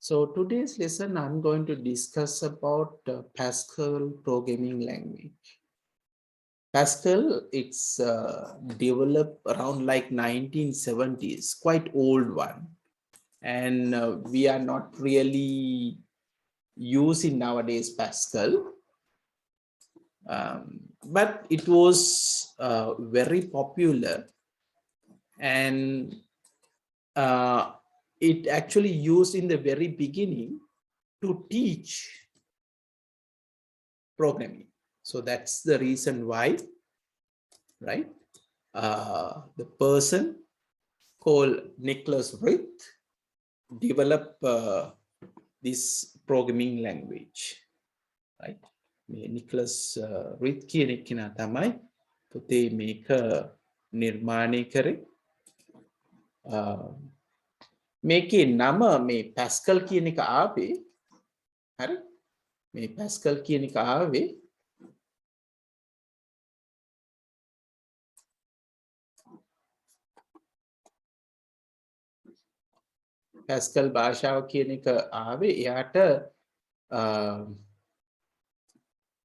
So today's lesson, I'm going to discuss about Pascal programming language. Pascal, it's developed around like 1970s, quite old one. And we are not really using nowadays Pascal. But it was very popular, and it actually used in the very beginning to teach programming. So that's the reason why, right? The person called Nicholas Ritz developed this programming language, right? Nicholas Ritz කියන කෙනා තමයි පුතේ මේක නිර්මාණය කරේ. මේකේ නම මේ පැස්කල් කියන එක ආවේ, හරි? මේ පැස්කල් කියන එක ආවේ පැස්කල් භාෂාව කියන එක ආවේ එයාට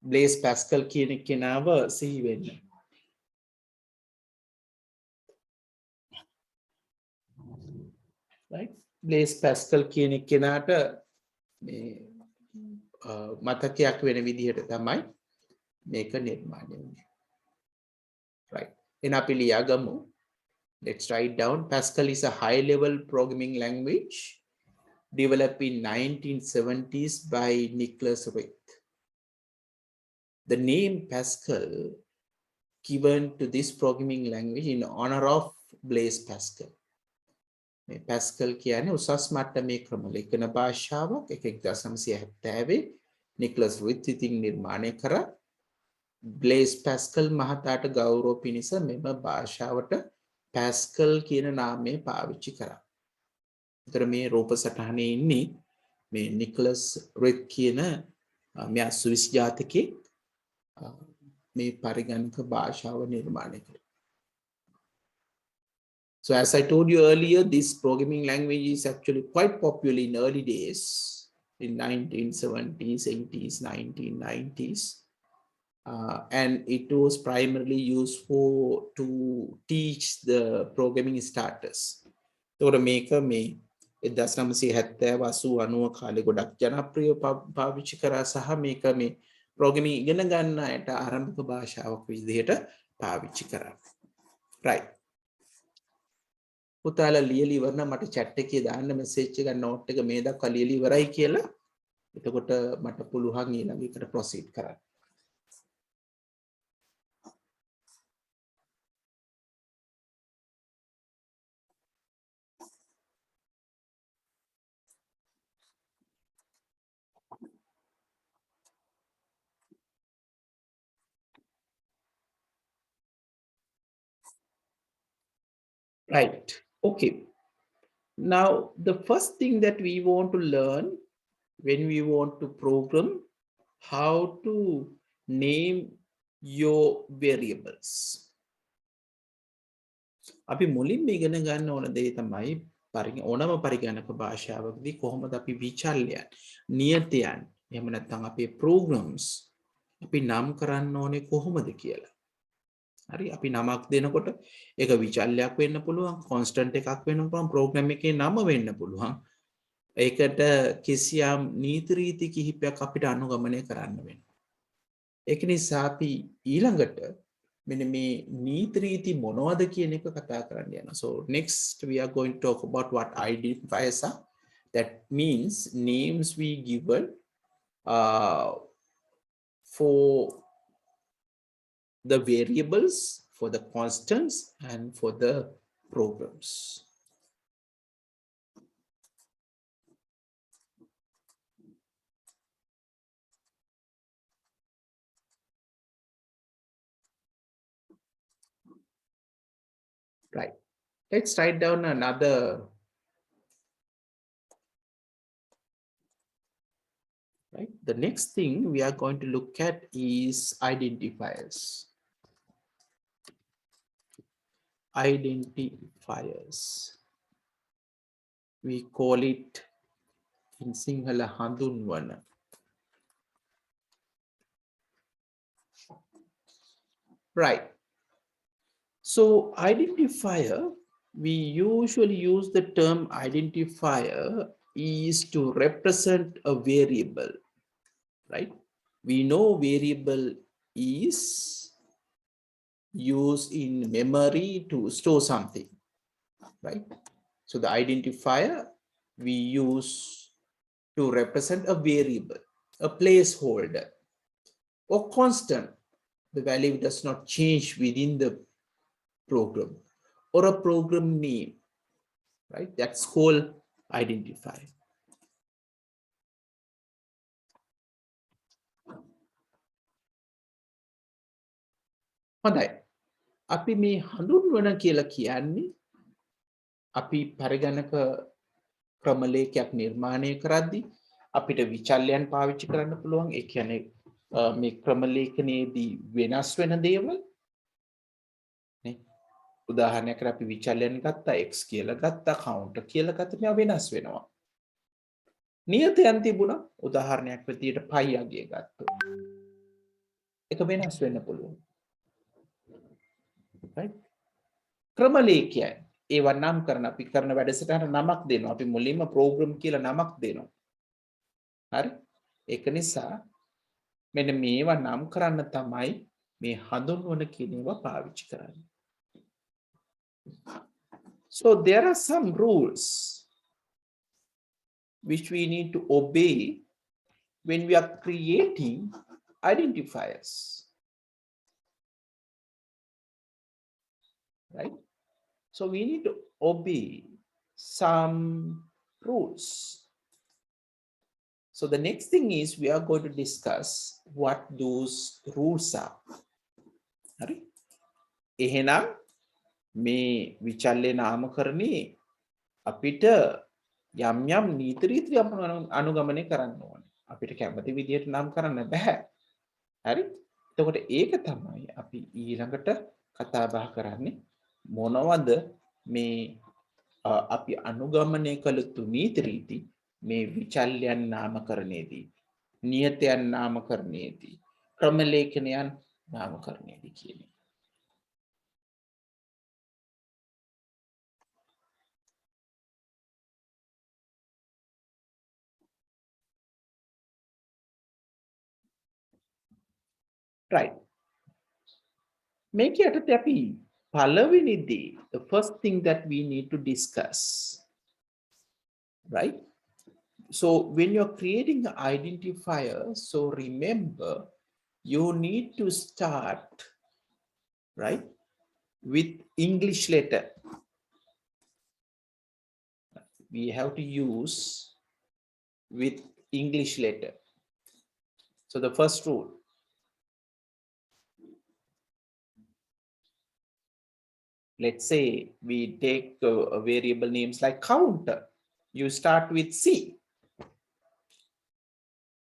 බ්ලේස් පැස්කල් කියන කෙනාව සිහි වෙන්න. right? බ්ලේස් පැස්කල් කියන කෙනාට මේ මතකයක් වෙන විදිහට තමයි මේක නිර්මාණය වුණේ. right? එහෙනම් අපි ලියාගමු. Let's write down. Pascal is a high-level programming language developed in 1970s by Nicholas Ritz. The name Pascal given to this programming language in honor of Blaise Pascal. Pascal කියන්නේ උසස් මට්ටමේ ක්‍රම ලේඛන භාෂාවක් 1970 නිකලස් රිත් ඉතින් නිර්මාණය කරා. බ්ලේස් පැස්කල් මහතාට ගෞරව පිණිස මෙම භාෂාවට පැස්කල් කියන නාමය පාවිච්චි කරා. ඒතර මේ රූප සටහනේ ඉන්නේ මේ නිකලස් රිත් කියන මෙයා ස්විස් ජාතිකයෙක් මේ පරිගණක භාෂාව නිර්මාණය කළා. So as I told you earlier, this programming language is actually quite popular in early days, in 1970s, 80s, 1990s. And it was primarily used to teach the programming starters. So මේක මේ 1970 80 90 කාලේ ගොඩක් ජනප්‍රිය පාවිච්චි කරා සහ මේක මේ programming ඉගෙන ගන්න අයට ආරම්භක භාෂාවක් විදිහට පාවිච්චි කරා. right? පුතාලා ලියලි ඉවරන මට chat එකේ දාන්න message එක note එක මේ දක්වා ලියලි ඉවරයි කියලා. එතකොට මට පුළුවන් ඊළඟ එකට proceed කරන්න. Right. Okay. Now, the first thing that we want to learn when we want to program, how to name your variables. අපි මුලින්ම ඉගෙන ගන්න ඕන දේ තමයි ඕනම පරිගණක භාෂාවකදී කොහොමද අපි විචල්‍යයන්, නියතයන්, එහෙම නැත්නම් අපේ programs අපි නම් කරන්න ඕනේ කොහොමද කියලා. හරි අපි නමක් දෙනකොට ඒක විචල්‍යයක් වෙන්න පුළුවන්, constant එකක් වෙන්න පුළුවන්, program එකේ නම වෙන්න පුළුවන්. ඒකට කිසියම් නීති රීති කිහිපයක් අපිට අනුගමනය කරන්න වෙනවා. ඒක නිසා අපි ඊළඟට මෙන්න මේ නීති රීති මොනවද කියන එක කතා කරන්න යනවා. So next we are going to talk about what identifiers are. That means names we given for the variables, for the constants, and for the programs. Right. Let's write down another. Right. The next thing we are going to look at is identifiers. Identifiers. We call it in Sinhala handunwana. Right. So identifier, we usually use the term identifier is to represent a variable, right? We know variable is used in memory to store something, right? So the identifier we use to represent a variable, a placeholder, or constant. The value does not change within the program, or a program name, right? That's called identifier. හොඳයි. අපි මේ හඳුන්වන කියලා කියන්නේ අපි පරිගණක ක්‍රමලේඛයක් නිර්මාණය කරද්දී අපිට විචල්‍යයන් පාවිච්චි කරන්න පුළුවන්. ඒ කියන්නේ මේ ක්‍රමලේඛනයේදී වෙනස් වෙන දේවල් නේ. උදාහරණයකට අපි විචල්‍යයන් ගත්තා, x කියලා ගත්තා, counter කියලා ගත්තා, මේවා වෙනස් වෙනවා. නියතයන් තිබුණා. උදාහරණයක් විදියට pi අගය ගත්තොත්. ඒක වෙනස් වෙන්න පුළුවන්. right? ක්‍රමලේඛයයි. ඒවා නම් කරන අපි කරන වැඩසටහන නමක් දෙනවා. අපි මුලින්ම ප්‍රෝග්‍රෑම් කියලා නමක් දෙනවා. හරි? ඒක නිසා මෙන්න මේවා නම් කරන්න තමයි මේ හඳුන්වන කියන ඒවා පාවිච්චි කරන්නේ. So there are some rules which we need to obey when we are creating identifiers. Right? So we need to obey some rules. So the next thing is we are going to discuss what those rules are. Right? එහෙනම් මේ විචල්්‍ය නාමකරණේ අපිට යම් යම් නීති රීති අනුගමනය කරන්න ඕනේ. අපිට කැමති විදිහට නම් කරන්න බෑ. හරි? එතකොට ඒක තමයි අපි ඊළඟට කතා බහ කරන්නේ. මොනවද මේ අපි අනුගමනය කළ යුතු නීති රීති මේ විචල්‍යයන් නාමකරණයේදී, නියතයන් නාමකරණයේදී, ක්‍රමලේඛනයන් නාමකරණයේදී කියන්නේ. Right. Make it a tapi පළවෙනි දේ, the first thing that we need to discuss, right? So when you're creating an identifier, so remember you need to start, right, with English letter. We have to use with English letter. So the first rule, let's say we take a variable names like counter. You start with C.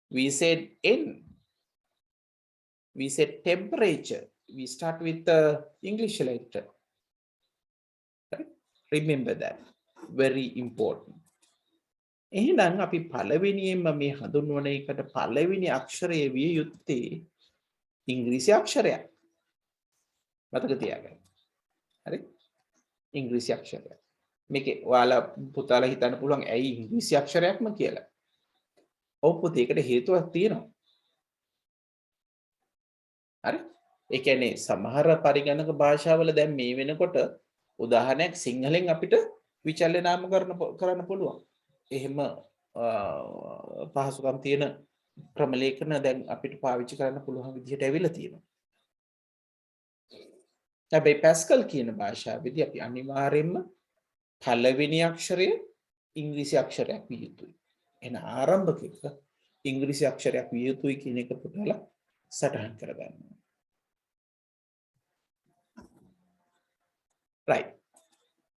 We said N. We said temperature. We start with the English letter. Right? Remember that. Very important. එහෙනම් අපි පළවෙනියෙන්ම මේ හඳුන්වන එකට පළවෙනි අක්ෂරය විය යුත්තේ ඉංග්‍රීසි අක්ෂරයක්. මතක තියාගන්න. හරි? ඉංග්‍රීසි අක්ෂරයක්. මේකේ ඔයාලා පුතාලා හිතන්න පුළුවන් ඇයි ඉංග්‍රීසි අක්ෂරයක්ම කියලා. ඔව් පුතේ ඒකට හේතුවක් තියෙනවා. හරි? ඒ කියන්නේ සමහර පරිගණක භාෂාවල දැන් මේ වෙනකොට උදාහරණයක් සිංහලෙන් අපිට විචල්්‍ය නාමකරණ කරන්න පුළුවන්. එහෙම පහසුකම් තියෙන ක්‍රමලේඛන දැන් අපිට පාවිච්චි කරන්න පුළුවන් විදිහට ඇවිල්ලා තියෙනවා. හැබැයි Pascal කියන භාෂාවේදී අපි අනිවාර්යයෙන්ම පළවෙනි අක්ෂරය ඉංග්‍රීසි අක්ෂරයක් විය යුතුයි. එන ආරම්භක එක ඉංග්‍රීසි අක්ෂරයක් විය යුතුයි කියන එක පුතාලා සටහන් කරගන්න. Right.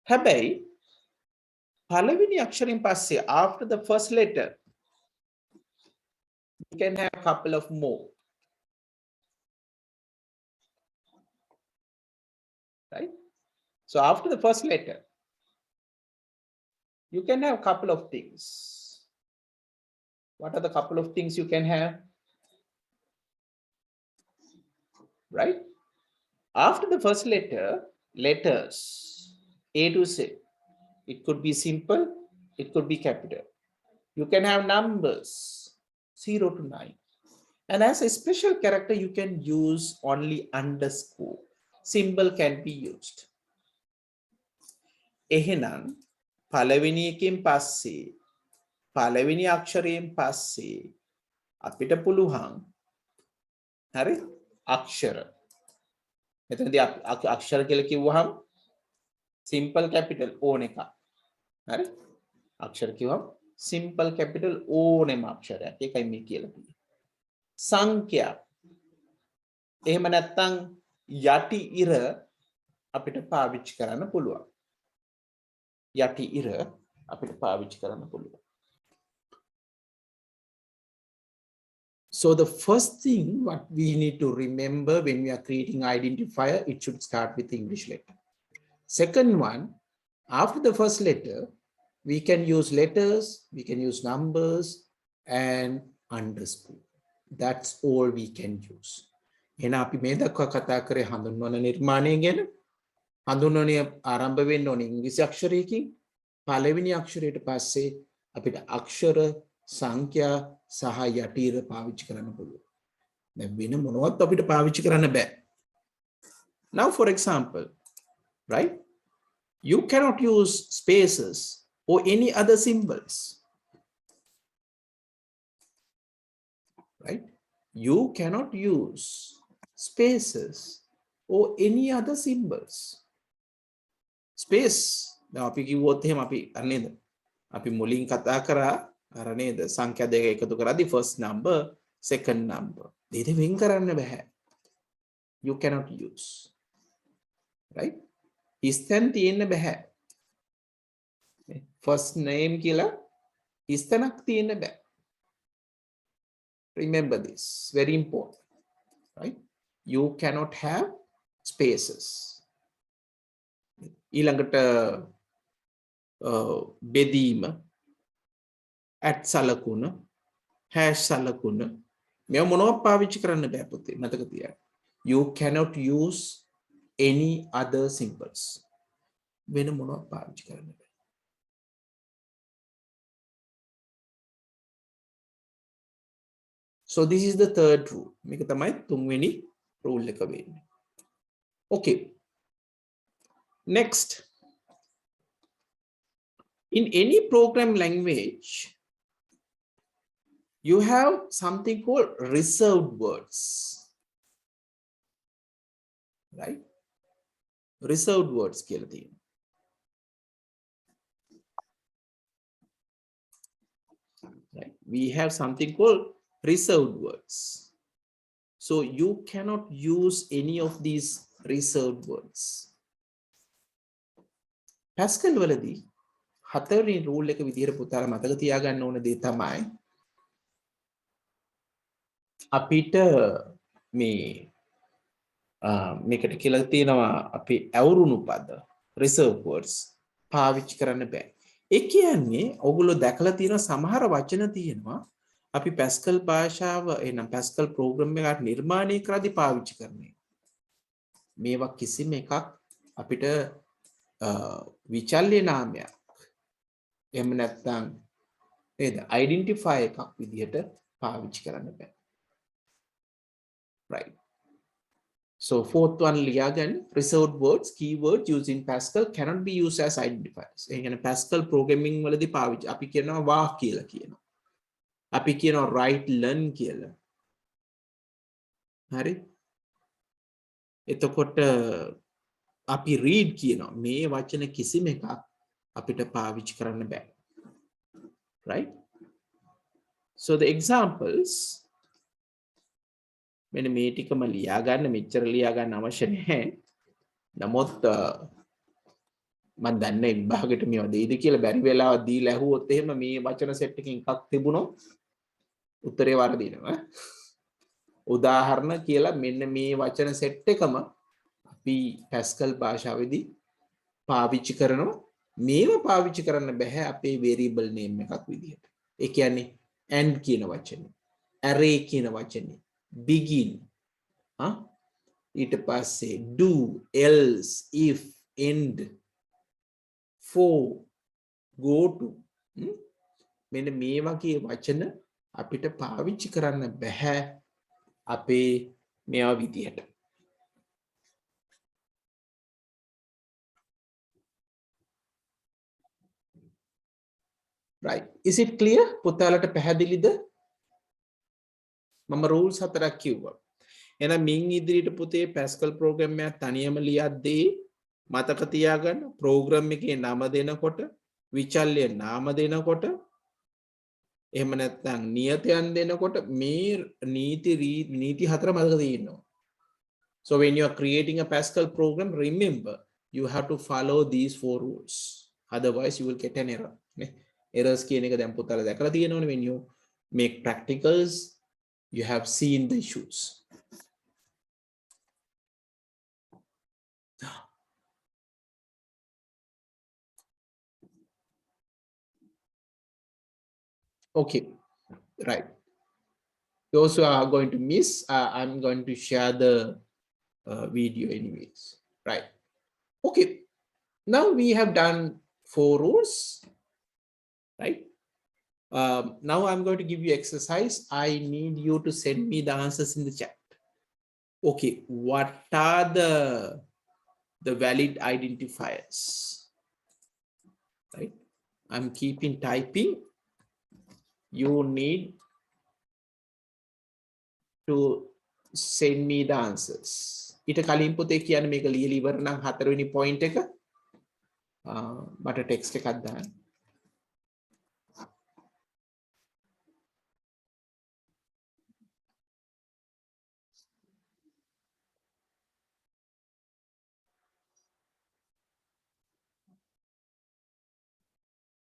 හැබැයි පළවෙනි අක්ෂරයෙන් පස්සේ after the first letter you can have a couple of more. Right? So after the first letter you can have a couple of things. What are the couple of things you can have? Right? After the first letter, letters A to Z. It could be simple, it could be capital. You can have numbers 0 to 9. And as a special character, you can use only underscore. Symbol can be used. එහෙනම් පළවෙනි එකෙන් පස්සේ පළවෙනි අක්ෂරයෙන් පස්සේ අපිට පුළුවන් හරි අක්ෂර මෙතනදී අක්ෂර කියලා කිව්වහම simple capital ඕන එක හරි අක්ෂර කිව්වම simple capital ඕනෙම අක්ෂරයක් ඒකයි මේ කියලා තියෙන්නේ සංඛ්‍යා එහෙම නැත්නම් යටි ඉර අපිට පාවිච්චි කරන්න පුළුවන් යටි ඉර අපිට පාවිච්චි කරන්න පුළුවන් So the first thing what we need to remember when we are creating identifier, it should start with English letter. Second one, after the first letter, we can use letters, we can use numbers and underscore. That's all we can use. එහෙනම් අපි මේ දක්වා කතා කරේ හඳුන්වන නිර්මාණය ගැන. හඳුන්වන්නේ ආරම්භ වෙන්න ඕනේ ඉංග්‍රීසි අක්ෂරයකින්. පළවෙනි අක්ෂරයට පස්සේ අපිට අක්ෂර සංඛ්‍යා සහ යටිර පාවිච්චි කරන්න පුළුවන්. දැන් වෙන මොනවත් අපිට පාවිච්චි කරන්න බෑ. Now for example, right? You cannot use spaces or any other symbols. Right? You cannot use spaces or any other symbols. Space. Now අපි කිව්වොත් එහෙම අපි අන්නේද? අපි මුලින් කතා කරා අර නේද සංඛ්‍යා දෙක එකතු කරද්දී first number second number දෙක වෙන් කරන්න බෑ you cannot use right ඉස්තන් තියෙන්න බෑ first name කියලා ඉස්තනක් තියෙන්න බෑ remember this very important right you cannot have spaces ඊළඟට බෙදීම at salakuna hash salakuna මේ මොනවද පාවිච්චි කරන්න බෑ පුතේ මතක තියාගන්න you cannot use any other symbols වෙන මොනවද පාවිච්චි කරන්න බෑ so this is the third rule මේක තමයි තුන්වෙනි rule එක වෙන්නේ okay next in any program language you have something called reserved words, right? Reserved words කියලා තියෙනවා. Right? We have something called reserved words. So you cannot use any of these reserved words. Pascal වලදී හතරවෙනි rule එක විදිහට පුතාලා මතක තියාගන්න ඕන දේ තමයි අපිට මේකට කියලා තියෙනවා අපි ඇවුරුණු පද reserve words පාවිච්චි කරන්න බෑ. ඒ කියන්නේ ඔයගොල්ලෝ දැකලා තියෙන සමහර වචන තියෙනවා අපි Pascal භාෂාව එනම් Pascal program එකක් නිර්මාණය කරද්දී පාවිච්චි කරන්නේ. මේවා කිසිම එකක් අපිට විචල්්‍ය නාමයක් එහෙම නැත්නම් නේද identifier එකක් විදිහට පාවිච්චි කරන්න බෑ. Right. So fourth one liagan reserved words keywords used in Pascal cannot be used as identifiers. ඒ කියන්නේ Pascal programming වලදී පාවිච්චි අපි කියනවා වා කියලා කියනවා. අපි කියනවා write learn කියලා. හරි? එතකොට අපි read කියනවා. මේ වචන කිසිම එකක් අපිට පාවිච්චි කරන්න බෑ. Right? So the examples මෙන්න මේ ටිකම ලියා ගන්න මෙච්චර ලියා ගන්න අවශ්‍ය නැහැ. නමුත් මම දන්නේ විභාගෙට මේව දෙයිද කියලා බැරි වෙලාවක් දීලා ඇහුවොත් එහෙම මේ වචන සෙට් එකකින් එකක් තිබුණොත් උත්තරේ වර්ධිනවා. උදාහරණ කියලා මෙන්න මේ වචන සෙට් එකම අපි Pascal භාෂාවේදී පාවිච්චි කරනවා. මේව පාවිච්චි කරන්න බෑ අපේ variable name එකක් විදිහට. ඒ කියන්නේ and කියන වචනේ, array කියන වචනේ, begin, ඊට පස්සේ do, else, if, end, for, go to. මෙන්න මේ වගේ වචන අපිට පාවිච්චි කරන්න බෑ අපේ මෙයා විදියට. Right. Is it clear? පුතාලට පැහැදිලිද? මම rules හතරක් කිව්වා. එහෙනම් මින් ඉදිරියට පුතේ Pascal program එකක් තනියම ලියද්දී මතක තියාගන්න program එකේ නම දෙනකොට විචල්්‍ය නාම දෙනකොට එහෙම නැත්නම් නියතයන් දෙනකොට මේ නීති හතර මතක තියෙනවා. So when you are creating a Pascal program, remember you have to follow these 4 rules. Otherwise you will get an error. Errors කියන එක දැන් පුතාලා දැකලා තියෙනවනේ. When you make practicals, you have seen the issues. Okay, right. Those who are going to miss, I'm going to share the video anyways. Right. Okay. Now we have done 4 rules. Right. Now I'm going to give you exercise. I need you to send me the answers in the chat. Okay. What are the valid identifiers? Right. I'm keeping typing. You need to send me the answers. ඊට කලින් පුතේ කියන්නේ මේක ලියලා ඉවර නම් 4 වෙනි point එක මට text එකක් දාන්න.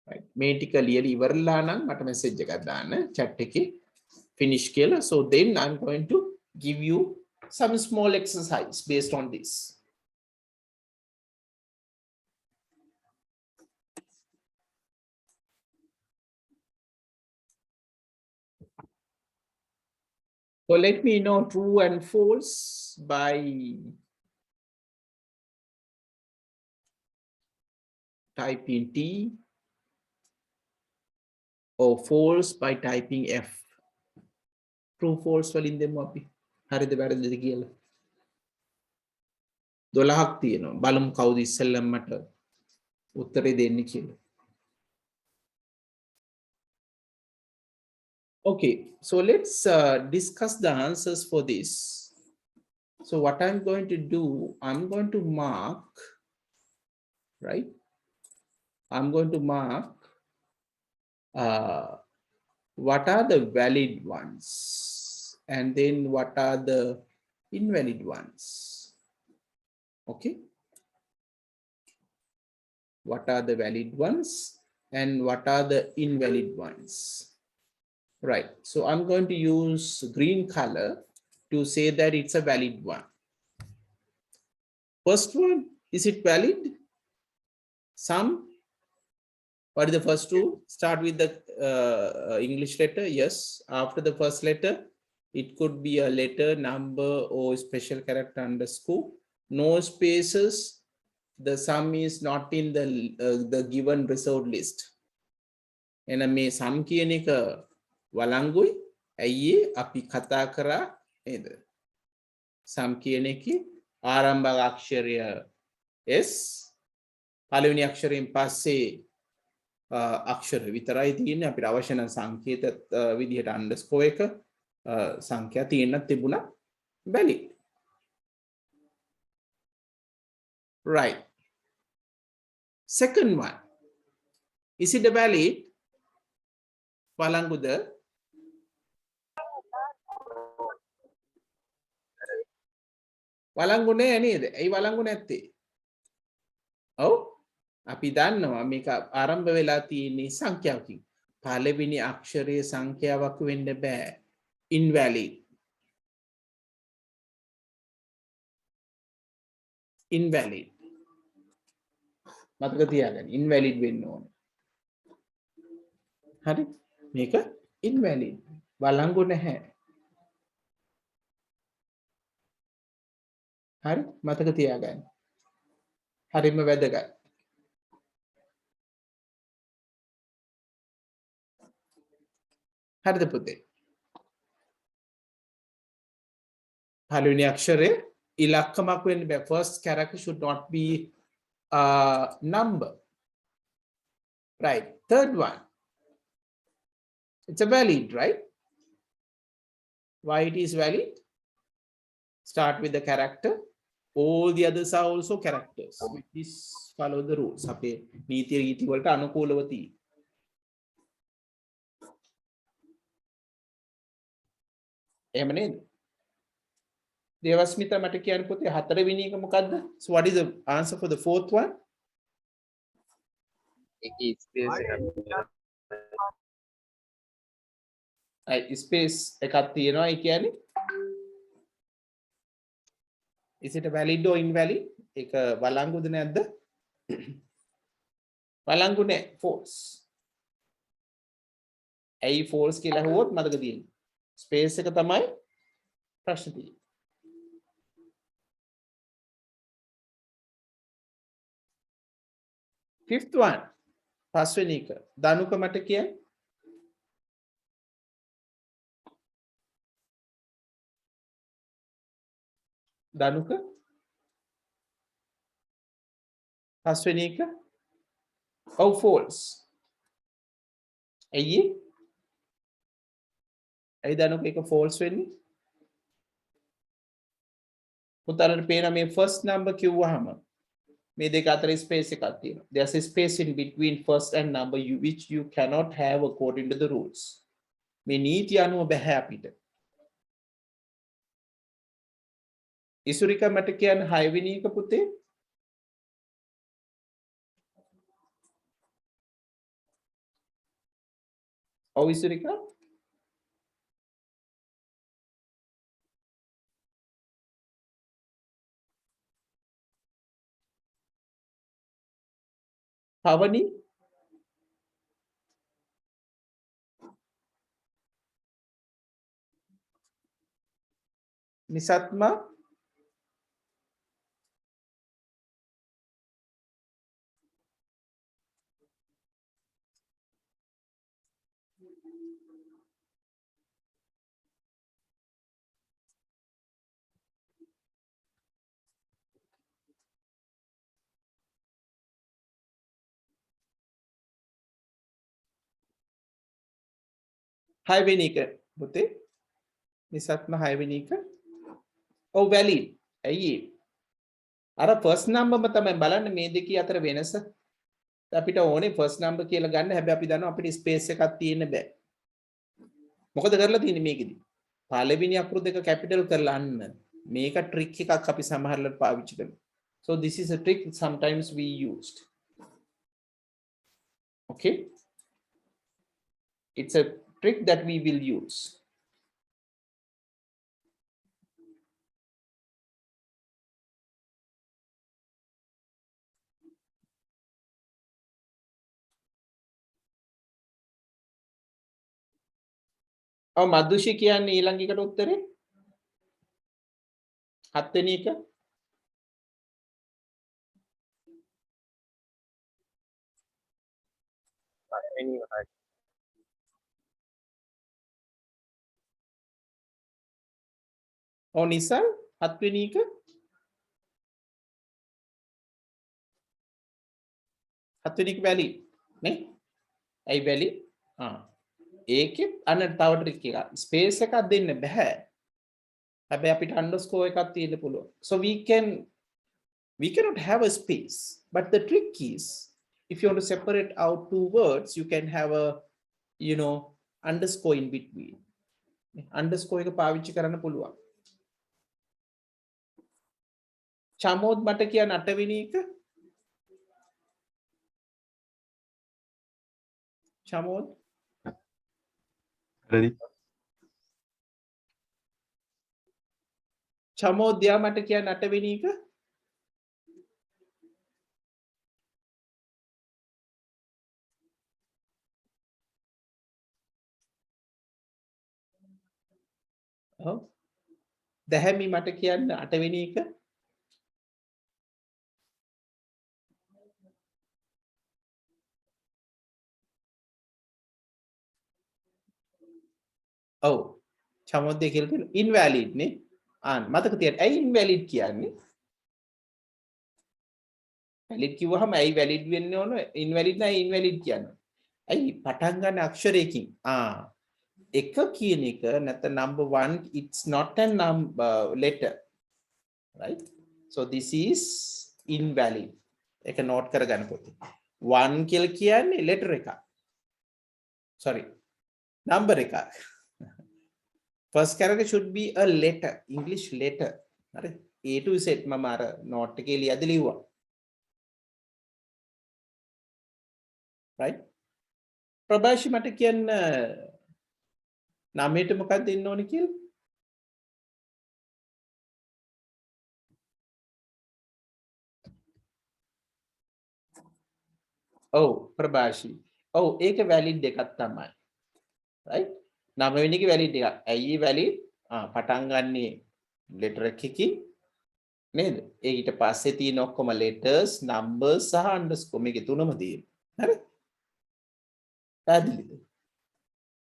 Right. මේ ටික ලියලා ඉවරලා නම් මට message එකක් දාන්න chat එකේ finish කියලා. So then I'm going to give you some small exercise based on this. So let me know true and false by typing T or false by typing F. True false වලින් දෙමු අපි. හරිද වැරදිද කියලා. 12ක් තියෙනවා. බලමු කවුද ඉස්සෙල්ලම මට උත්තරේ දෙන්නේ කියලා. Okay, so let's discuss the answers for this. So what I'm going to do, I'm going to mark, right? I'm going to mark what are the valid ones and then what are the invalid ones. Okay. What are the valid ones and what are the invalid ones. Right. So I'm going to use green color to say that it's a valid one. First one, is it valid? Some. What is the first rule? Start with the English letter. Yes. After the first letter, it could be a letter, number, or special character underscore. No spaces. The sum is not in the given reserved list. And may sum කියන එක වළංගුයි. ඇයි අපි කතා කරා නේද? sum කියන එකේ ආරම්භක අක්ෂරය S පළවෙනි අක්ෂරයෙන් පස්සේ අක්ෂර විතරයි තියෙන්නේ. අපිට අවශ්‍ය නම් සංකේත විදිහට underscore එක සංඛ්‍යා තියෙන්නත් තිබුණා. valid. Right. Second one. Is it a valid? වළංගුද? වළංගු නෑ නේද? ඇයි වළංගු නැත්තේ? ඔව්. අපි දන්නවා මේක ආරම්භ වෙලා තියෙන්නේ සංඛ්‍යාවකින්. පළවෙනි අක්ෂරයේ සංඛ්‍යාවක් වෙන්න බෑ. Invalid. Invalid. මතක තියාගන්න. Invalid වෙන්න ඕනේ. හරි? මේක invalid. වළංගු නැහැ. හරි මතක තියාගන්න. හරිම වැදගත්. හරිද පුතේ? පළවෙනි අක්ෂරය ඉලක්කමක් වෙන්න බෑ. First character should not be a number. Right. Third one. It's a valid, right? Why it is valid? Start with the character. All the others are also characters. This follow the rules. අපේ නීති රීති වලට අනුකූලව තියෙන්නේ. එහෙම නේද? දේවස්මිතා මට කියන්න පුතේ හතරවෙනි එක මොකද්ද? So what is the answer for the fourth one? Space එකක් තියෙනවා. ඒ කියන්නේ is it a valid or invalid? ඒක වළංගුද නැද්ද? වළංගු නෑ. false. ඇයි false කියලා අහුවොත් මතක තියෙන්නේ. ස්පේස් එක තමයි ප්‍රශ්න තියෙන්නේ. Fifth one. පස්වෙනි එක. දනුක මට කියන්න. දනුක පස්වෙනි එක. ඔව් false. ඇයි දනුක එක false වෙන්නේ? පුතාලට පේන මේ first number කිව්වහම මේ දෙක අතර space එකක් තියෙනවා. There's a space in between first and number which you cannot have according to the rules. මේ නීති අනුව බෑ අපිට. ඉසුරික මට කියන්න 6 වෙනි එක පුතේ. ඔව් ඉසුරික. පවනි නිසත්ම හයවෙනි එක පුතේ. නිසත්ම හයවෙනි එක. ඔව් වැලිඩ්. ඇයි අර ෆස්ට් නම්බර්ම තමයි බලන්න මේ දෙකේ අතර වෙනස. අපිට ඕනේ ෆස්ට් නම්බර් කියලා ගන්න. හැබැයි අපි දන්නවා අපිට ස්පේස් එකක් තියෙන්න බෑ. මොකද කරලා තියෙන්නේ මේකෙදි? පළවෙනි අකුරු දෙක කැපිටල් කරලා අන්න. මේක ට්‍රික් එකක් අපි සමහරවල් පාවිච්චි කරනවා. So this is a trick sometimes we used. Okay? It's a trick that we will use. මදුෂි කියන්නේ ඊළඟ එකට උත්තරේ 7 වෙනි එක. නිසල් 7 වෙනි එක. 7 වෙනි එක වැලි නේ? ඇයි වැලි? ඒකෙත් අන්න තව ට්‍රික් එකක්. ස්පේස් එකක් දෙන්න බෑ. හැබැයි අපිට අන්ඩර්ස්කෝර් එකක් තියෙන්න පුළුවන්. So we cannot have a space, but the trick is if you want to separate out two words you can have a underscore in between. Underscore එක පාවිච්චි කරන්න පුළුවන්. චමෝද් මට කියන්න 8 වෙනි එක. චමෝද් ready චමෝද්‍යා මට කියන්න 8 වෙනි එක. ඔව්. දැහැමි මට කියන්න 8 වෙනි එක. ඔව්. චමෝද්දේ කියලා තියෙන invalid නේ. මතක තියාගන්න. ඇයි invalid කියන්නේ? valid කිව්වහම ඇයි valid වෙන්න ඕන? invalid නෑ invalid කියන්නේ. ඇයි පටන් ගන්න අක්ෂරයකින්. එක කියන එක නැත්නම් number 1 it's not a number letter, right? So this is invalid. ඒක note කරගන්න පොතේ. 1 කියලා කියන්නේ letter එකක්. Sorry. Number එකක්. First character should be a letter, English letter. හරි. A to Z මම අර note එකේ ලියද්දි ලිව්වා. right? ප්‍රභාෂි මට කියන්න 9ට මොකක්ද දෙන්න ඕනේ කියලා? ඔව් ප්‍රභාෂි. ඔව් ඒක valid එකක් තමයි. right? 9 වෙනි එකේ valid එකක්. ඇයි valid? පටන් ගන්නේ letter එකකින් නේද? ඒ ඊට පස්සේ තියෙන ඔක්කොම letters, numbers සහ underscore මේකේ තුනම තියෙනවා. හරි? පැහැදිලිද?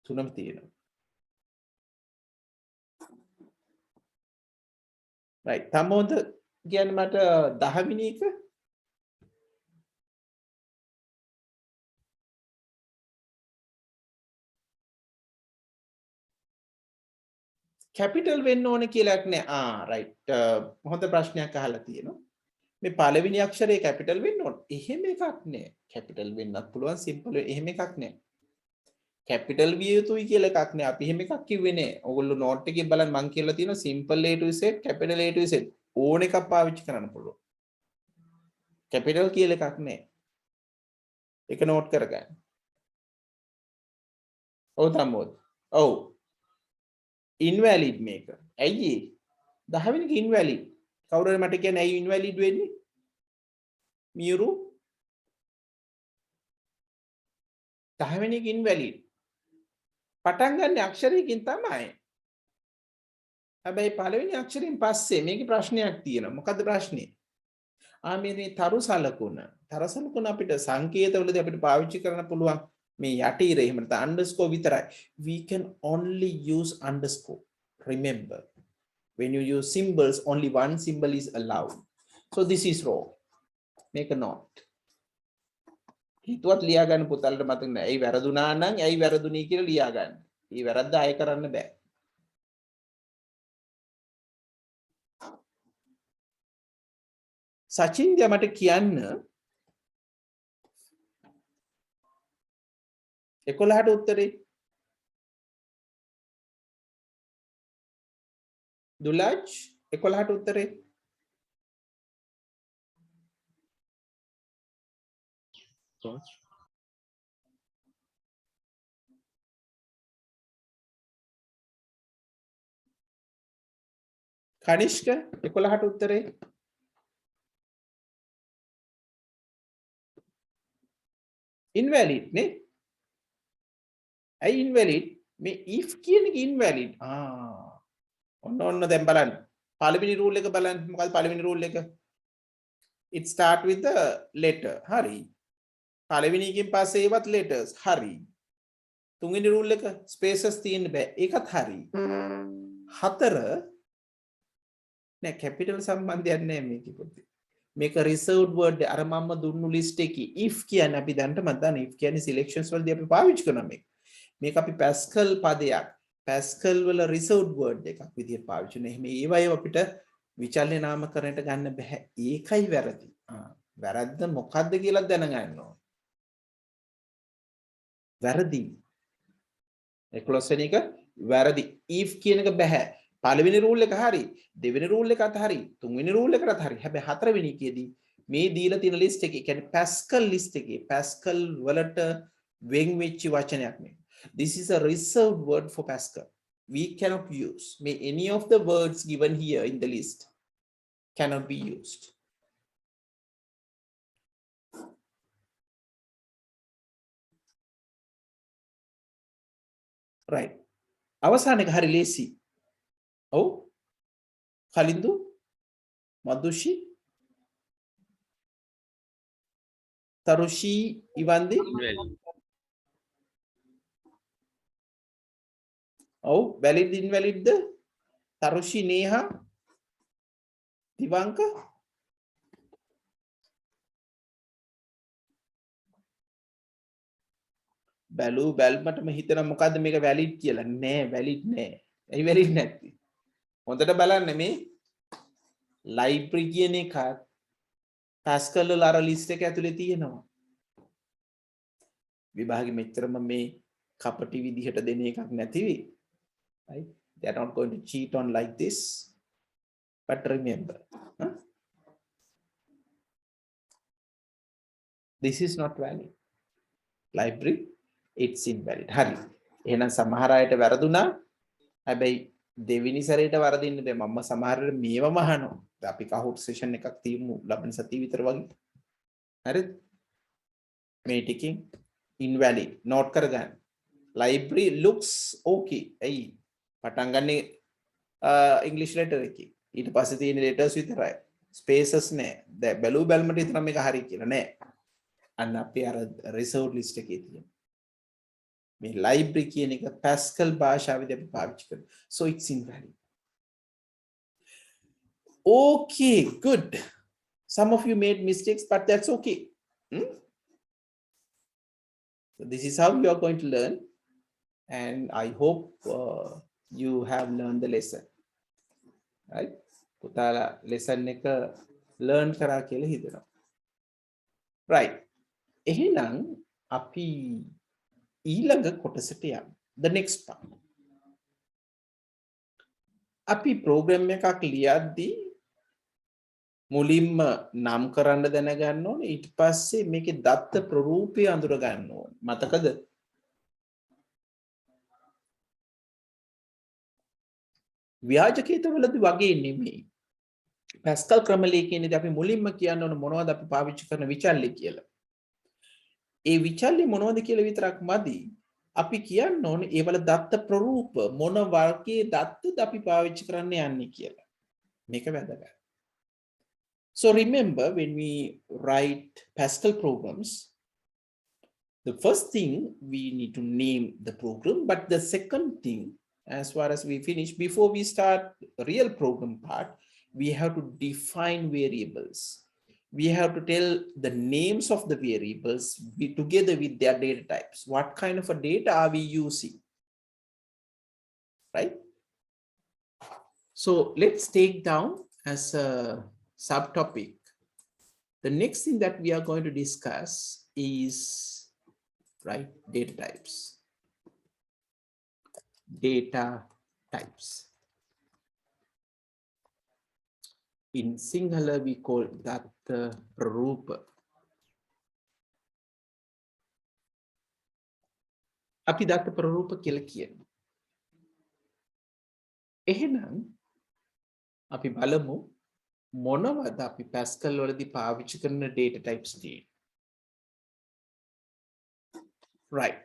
තුනම තියෙනවා. right. තමෝද කියන්නේ මට 10 වෙනි එක කැපිටල් වෙන්න ඕනේ කියලාක් නෑ. රයිට්. හොඳ ප්‍රශ්නයක් අහලා තියෙනවා. මේ පළවෙනි අක්ෂරේ කැපිටල් වෙන්න ඕන. එහෙම එකක් නෑ. කැපිටල් වෙන්නත් පුළුවන් සිම්පල් එහෙම එකක් නෑ. කැපිටල් විය යුතුයි කියලා එකක් නෑ. අපි එහෙම එකක් කිව්වේ නෑ. ඔයගොල්ලෝ නෝට් එකේ බලන්න මම කියලා තියෙනවා simple A to Z, capital A to Z ඕන එකක් පාවිච්චි කරන්න පුළුවන්. කැපිටල් කියලා එකක් නෑ. ඒක නෝට් කරගන්න. ඔව් තමෝත්. ඔව්. invalid මේක. ඇයි ඒ? 10 වෙනි එක invalid. කවුරු හරි මට කියන්නේ ඇයි invalid වෙන්නේ? මියුරු 10 වෙනි එක invalid. පටන් ගන්න අක්ෂරයකින් තමයි. හැබැයි පළවෙනි අක්ෂරයෙන් පස්සේ මේකේ ප්‍රශ්නයක් තියෙනවා. මොකද්ද ප්‍රශ්නේ? මේ තරු සලකුණ. තරු සලකුණ අපිට සංකේතවලදී අපිට පාවිච්චි කරන්න පුළුවන්. මේ යටිර එහෙම නැත්නම් underscore විතරයි. We can only use underscore. Remember, when you use symbols, only one symbol is allowed. So this is wrong. Make a note. හිතුවත් ලියා ගන්න පුතල්ට මතක නැහැ. ඇයි වැරදුනා නම් ඇයි වැරදුනී කියලා ලියා ගන්න. මේ වැරද්ද ආයෙ කරන්න බෑ. සචින් ද මට කියන්න 11ට උත්තරේ දුලාජ් 11ට උත්තරේ කනිෂ්ක 11ට උත්තරේ invalid නේ ඇයි invalid මේ if කියන එක invalid ඔන්න දැන් බලන්න පළවෙනි රූල් එක බලන්න මොකක්ද පළවෙනි රූල් එක it start with the letter හරි පළවෙනි එකෙන් පස්සේ ඒවත් letters හරි තුන්වෙනි රූල් එක spaces තියෙන්න බෑ ඒකත් හරි හතර නෑ කැපිටල් සම්බන්ධයක් නෑ මේකේ පොතේ මේක reserved word අර මම දුන්නු list එකේ if කියන්නේ අපි දැනට මම දන්න if කියන්නේ selections වලදී අපි පාවිච්චි කරනවා මේක අපි Pascal පදයක් Pascal වල reserved word එකක් විදිහට පාවිච්චි කරනවා එහෙනම් ඒ වගේ අපිට විචල්්‍ය නාමකරණයට ගන්න බෑ ඒකයි වැරදි වැරද්ද මොකද්ද කියලා දැනගන්න ඕන වැරදි 11 වෙනි එක වැරදි if කියන එක බෑ පළවෙනි රූල් එක හරි දෙවෙනි රූල් එකත් හරි තුන්වෙනි රූල් එකටත් හරි හැබැයි හතරවෙනි එකේදී මේ දීලා තියෙන ලිස්ට් එකේ කියන්නේ Pascal ලිස්ට් එකේ Pascal වලට වෙන් වෙච්ච වචනයක් මේ this is a reserved word for Pascal we cannot use may any of the words given here in the list cannot be used right අවසාන එක හරි ලේසි Oh, Khalindu, Madushi, Tarushi, Ivandi. Invalid. Oh, valid, invalid. Tarushi, Neha, Divanka. බැලූ බැල්මටම හිතන මොකද්ද මේක valid කියලා නෑ වැලිඩ් නෑ ඇයි වැලිඩ් නැත්තේ හොඳට බලන්න මේ ලයිබ්‍රරි කියන එක Pascal වල අර ලිස්ට් එක ඇතුලේ තියෙනවා විභාගෙ මෙච්චරම මේ කපටි විදිහට දෙන එකක් නැති වෙයි right they are not going to cheat on like this but remember huh? this is not valid library it's invalid හරි එහෙනම් සමහර අයට වැරදුනා හැබැයි දෙවෙනි සැරේට වරදින්න බෑ මම සමහරට මේවම අහනවා අපි කහුට් සෙෂන් එකක් තියමු ලබන සතිය විතර වගේ හරිද මේ ටිකෙන් invalid note කරගන්න library looks okay ඇයි පටන් ගන්නේ english letter එකේ ඊට පස්සේ තියෙන letters විතරයි spaces නෑ දැන් බැලු බැලමට විතර මේක හරි කියලා නෑ අන්න අපි අර reserved list එකේ තියෙන මේ library කියන එක Pascal භාෂාවේදී අපි පාවිච්චි කරනවා so it's invalid okay good some of you made mistakes but that's okay so this is how you are going to learn and I hope you have learned the lesson right පුතාලා lesson එක learn කරා කියලා හිතනවා right එහෙනම් අපි ඊළඟ කොටසට යමු the next part අපි program එකක් ලියද්දී මුලින්ම නම් කරන්න දැනගන්න ඕනේ ඊට පස්සේ මේකේ දත්ත ප්‍රරූපය අඳුර ගන්න ඕනේ මතකද ව්‍යාජකේතවලදී වගේ නෙමෙයි Pascal ක්‍රමලේඛනයේදී අපි මුලින්ම කියන්න ඕනේ මොනවද අපි පාවිච්චි කරන විචල්්‍ය කියලා ඒ විචල්්‍ය මොනවද කියලා විතරක් මදි අපි කියන්න ඕනේ ඒවල දත්ත ප්‍රරූප මොන වර්ගයේ දත්තද අපි පාවිච්චි කරන්න යන්නේ කියලා මේක වැදගත් So remember when we write Pascal programs, the first thing we need to name the program, but the second thing, as far as we finish, before we start the real program part, we have to define variables. We have to tell the names of the variables together with their data types. What kind of a data are we using, right? So let's take down as a subtopic. The next thing that we are going to discuss is, right, data types. Data types. In Sinhala, we call that Rupa. අපි දත්ත ප්‍රරූප කියලා කියනවා. එහෙනම් අපි බලමු මොනවද අපි Pascal වලදී පාවිච්චි කරන data types තියෙන්නේ. Right.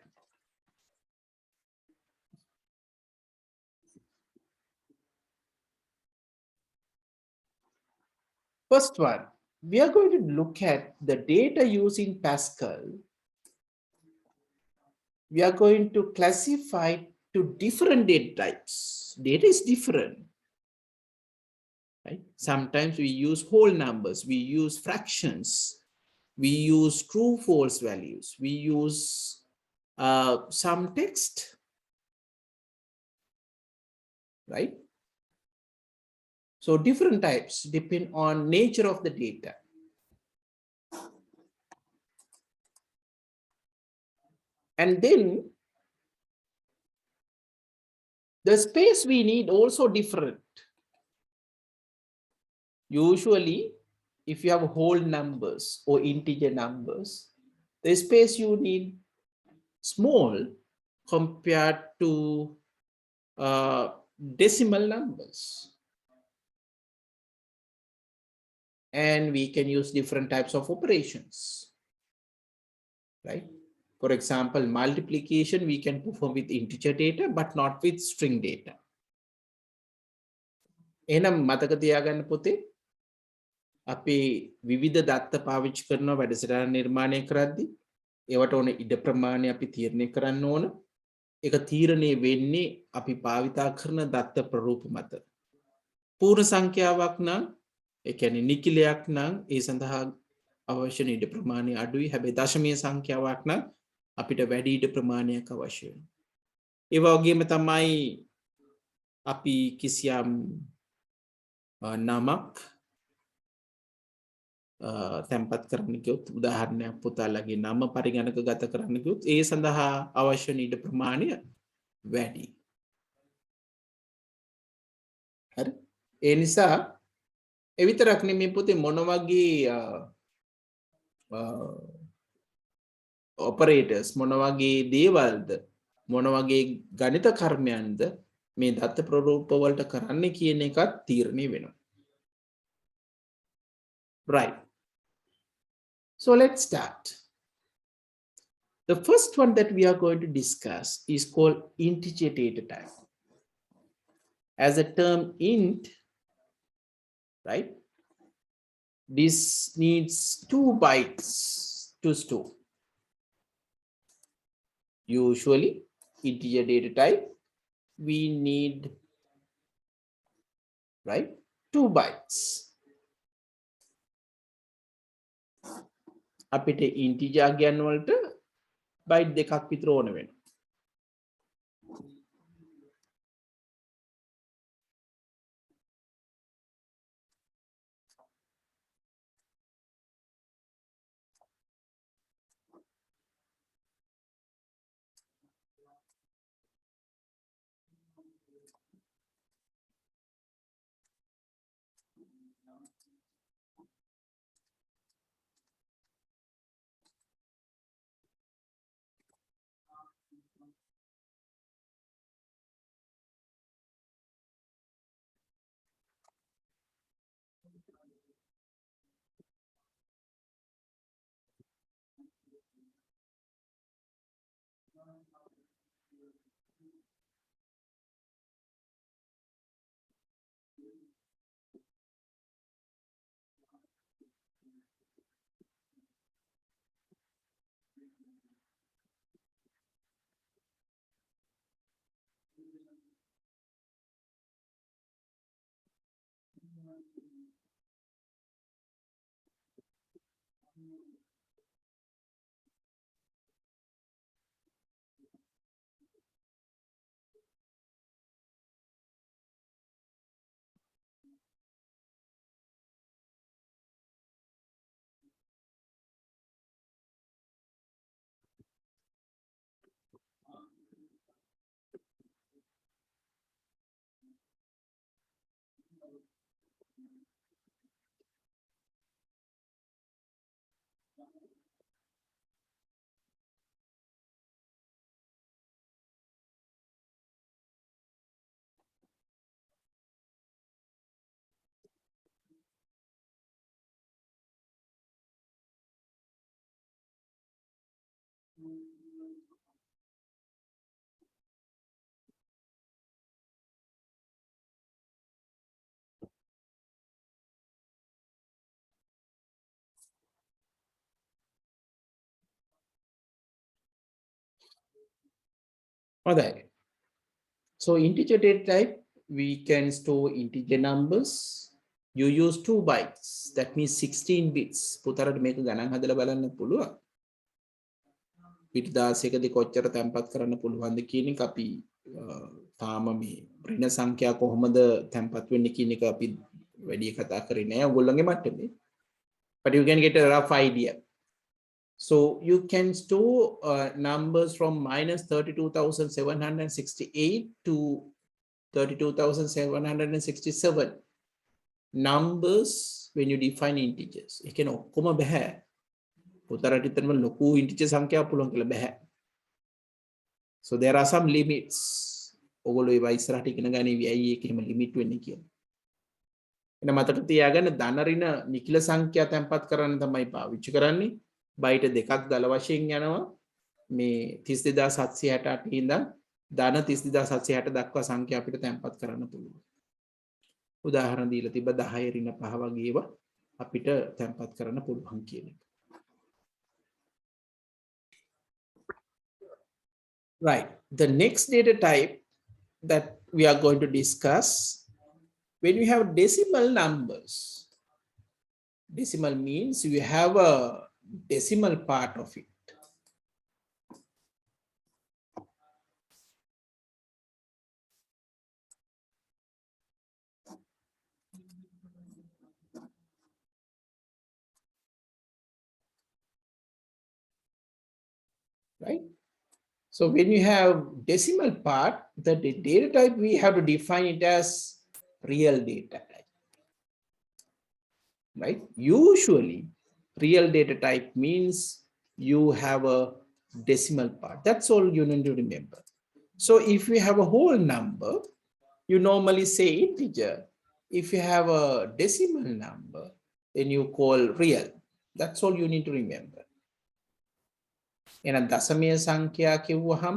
First one, we are going to look at the data using Pascal. We are going to classify to different data types. Data is different. Right? Sometimes we use whole numbers, we use fractions, we use true false values, we use some text, right? So different types depend on nature of the data. And then the space we need also different. Usually, if you have whole numbers or integer numbers, the space you need small compared to decimal numbers. And we can use different types of operations, right? For example, multiplication we can perform with integer data, but not with string data. එහෙනම් මතක තියාගන්න පුතේ අපි විවිධ දත්ත පාවිච්චි කරනවා වැඩසටහන නිර්මාණය කරද්දී ඒවට ඕන ඉඩ ප්‍රමාණය අපි තීරණය කරන්න ඕන. ඒක තීරණය වෙන්නේ අපි භාවිතා කරන දත්ත ප්‍රරූප මත. පූර්ණ සංඛ්‍යාවක් නම් ඒ කියන්නේ නිකිලයක් නම් ඒ සඳහා අවශ්‍ය ඉඩ ප්‍රමාණය අඩුයි. හැබැයි දශමීය සංඛ්‍යාවක් නම් අපිට වැඩි ඉඩ ප්‍රමාණයක් අවශ්‍ය වෙනවා. ඒ වගේම තමයි අපි කිසියම් නමක් තැන්පත් කරන්න ගියොත් උදාහරණයක් පුතාලගේ නම පරිගණක ගත කරන්න ගියොත් ඒ සඳහා අවශ්‍ය ඉඩ ප්‍රමාණය වැඩි. හරි. ඒ නිසා ඒ විතරක් නෙමෙයි පුතේ මොන වගේ ඔපරේටර්ස් මොන වගේ දේවල්ද මොන වගේ ගණිත කර්මයන්ද මේ දත්ත ප්‍රරූප වලට කරන්න කියන එකත් තීරණය වෙනවා. Right. So let's start. The first one that we are going to discuss is called integer data type. As a term int, right? This needs 2 bytes to store. Usually, integer data type, we need, right, 2 bytes. අපිට integer ගන්න වලට byte දෙකක් විතර ඕන වෙනවා. හොඳයි. So integer data type, we can store integer numbers. You use 2 bytes. That means 16 bits. පුතරට මේක ගණන් හදලා බලන්න පුළුවන්. පිට 16කදී කොච්චර තැම්පත් කරන්න පුළුවන්ද කියන එක අපි තාම මේ ඍණ සංඛ්‍යා කොහොමද තැම්පත් වෙන්නේ කියන එක අපි වැඩි කතා කරේ නෑ ඔයගොල්ලන්ගේ මට්ටමේ. But you can get a rough idea. So you can store numbers from minus 32,768 to 32,767 numbers when you define integers. ඒ කියන්නේ ඔක්කොම බෑ. පුතරට ඉතින්ම ලොකු integer සංඛ්‍යාවක් පුළුවන් කියලා බෑ. So there are some limits. ඔයගොල්ලෝ ඒවා ඉස්සරහට ඉගෙන ගනිවි ඇයි ඒක එහෙම limit වෙන්නේ කියලා. එන මතක තියාගන්න ධන ඍණ නිකිල සංඛ්‍යා තැන්පත් කරන්න තමයි පාවිච්චි කරන්නේ. බයිට දෙකක් දල වශයෙන් යනවා මේ 32768 ඉඳන් ධන 32760 දක්වා සංඛ්‍යා අපිට තැන්පත් කරන්න පුළුවන්. උදාහරණ දීලා තිබ්බ 10 ඍණ 5 වගේ ඒවා අපිට තැන්පත් කරන්න පුළුවන් කියන එක. Right. The next data type that we are going to discuss, when you have decimal numbers. Decimal means you have a decimal part of it. Right? So when you have decimal part, the data type, we have to define it as real data type. Right? Usually, real data type means you have a decimal part. That's all you need to remember. So if you have a whole number, you normally say integer. If you have a decimal number, then you call real. That's all you need to remember. එහෙනම් දශමය සංඛ්‍යා කිව්වහම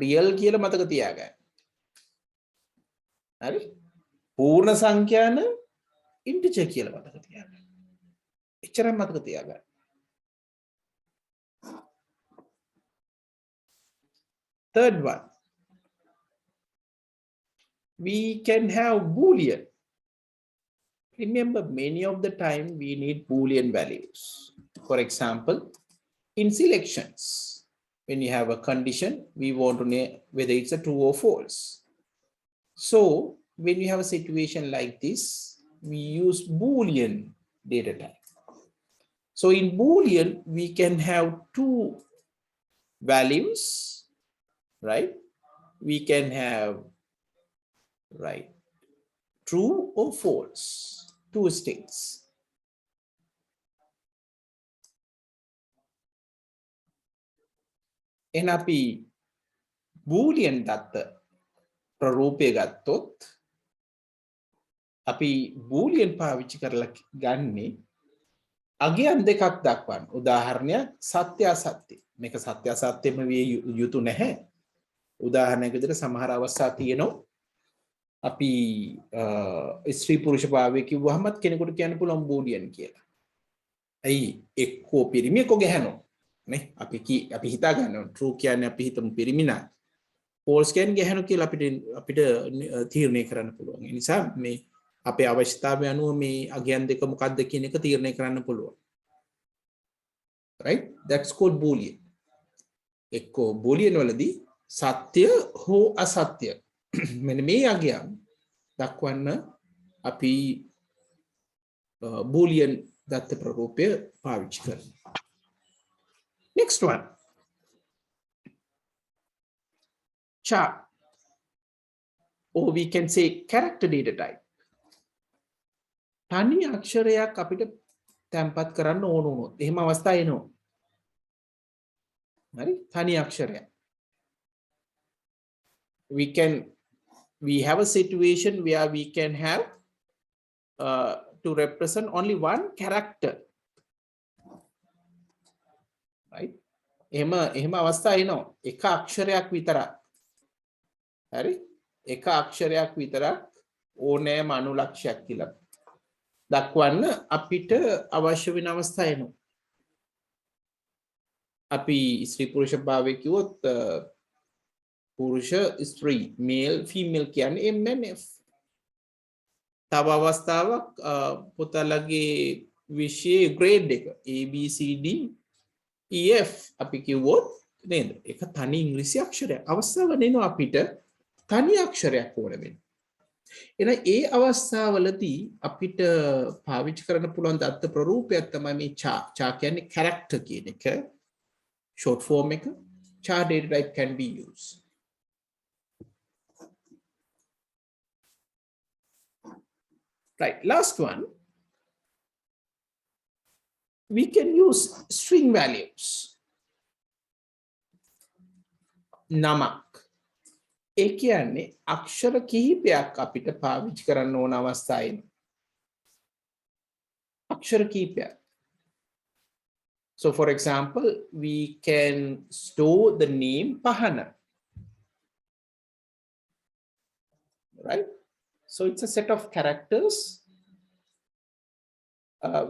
real කියලා මතක තියාගන්න. හරි? පූර්ණ සංඛ්‍යා නම් ඉන්ටිජර් කියලා මතක තියාගන්න. එච්චරම මතක තියාගන්න. Third one, we can have Boolean. Remember, many of the time we need Boolean values. For example, in selections, when you have a condition, we want to know whether it's a true or false. So when you have a situation like this, we use Boolean data type. So in Boolean, we can have two values, right? We can have, right, true or false, two strings. එහෙනම් අපි Boolean දත්ත ප්‍රරූපය ගත්තොත් අපි Boolean පාවිච්චි කරලා ගන්නේ අගයන් දෙකක් දක්වන්න. උදාහරණයක් සත්‍ය අසත්‍ය. මේක සත්‍ය අසත්‍යෙම විය යුතු නැහැ. උදාහරණයක විදිහට සමහර අවස්ථා තියෙනවා අපි ස්ත්‍රී පුරුෂ භාවය කිව්වහමත් කෙනෙකුට කියන්න පුළුවන් Boolean කියලා. ඇයි එක්කෝ පිරිමි එක්කෝ ගැහණෝ. නේ අපි හිතා ගන්නවා true කියන්නේ අපි හිතමු පිරිමි නම් false කියන්නේ ගැහණු කියලා අපිට තීරණය කරන්න පුළුවන්. ඒ නිසා මේ අපේ අවශ්‍යතාවය අනුව මේ අගයන් දෙක මොකක්ද කියන එක තීරණය කරන්න පුළුවන්. Right? That's called Boolean. එක්කෝ Boolean වලදී සත්‍ය හෝ අසත්‍ය මෙන්න මේ අගයන් දක්වන්න අපි Boolean දත්ත ප්‍රරූපය පාවිච්චි කරනවා. Next one, chart, or we can say character data type. තනි අක්ෂරයක් අපිට තැන්පත් කරන්න ඕන වුණොත් එහෙම අවස්ථා එනවා. හරි? තනි අක්ෂරයක්. We have a situation where we can have to represent only one character. Right? එහෙම අවස්ථා එනවා. එක අක්ෂරයක් විතරක්. හරි? එක අක්ෂරයක් විතරක් ඕනෑම අනුලක්ෂයක් කියලා දක්වන්න අපිට අවශ්‍ය වෙන අවස්ථා එනවා. අපි ස්ත්‍රී පුරුෂ භාවය කිව්වොත් පුරුෂ ස්ත්‍රී male female කියන්නේ M and F. තව අවස්ථාවක් පුතලගේ විෂයේ grade එක A B C D EF අපි කිව්වොත් නේද? ඒක තනි ඉංග්‍රීසි අක්ෂරයක්. අවස්ථාව නෙනවා අපිට තනි අක්ෂරයක් ඕන වෙන්නේ. එහෙනම් ඒ අවස්ථාවලදී අපිට පාවිච්චි කරන්න පුළුවන් දත්ත ප්‍රරූපයක් තමයි මේ චා කියන්නේ character කියන එක. Short form එක. Char data type can be used. Right, last one. We can use string values. නමක්. ඒ කියන්නේ අක්ෂර කිහිපයක් අපිට පාවිච්චි කරන්න ඕන අවස්ථාවේ. අක්ෂර කිහිපයක්. So for example, we can store the name Pahana. Right? So it's a set of characters.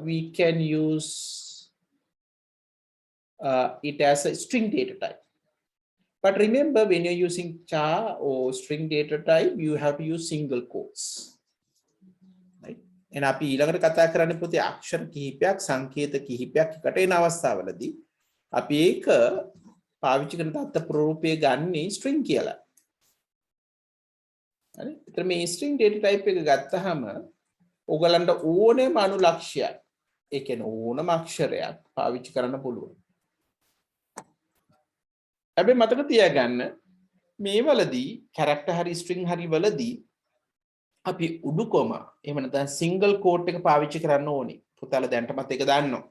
We can use it as a string data type. But remember, when you're using char or string data type, you have to use single quotes. Right? And අපි ඊළඟට කතා කරන්න පුතේ අක්ෂර කිහිපයක් සංකේත කිහිපයක් එකට එන අවස්ථාවලදී අපි ඒක පාවිච්චි කරන තත්ත්ව ප්‍රරූපය ගන්නේ string කියලා. හරි? ඒතර මේ string data type එක ගත්තාම ඔයගලන්ට ඕනෑම අනුලක්ෂයක් ඒ කියන්නේ ඕනම අක්ෂරයක් පාවිච්චි කරන්න පුළුවන්. හැබැයි මතක තියාගන්න මේ වලදී character හරි string හරි වලදී අපි උඩු කොමා එහෙම නැත්නම් single quote එක පාවිච්චි කරන්න ඕනේ. පුතාලා දැනටමත් ඒක දන්නවා.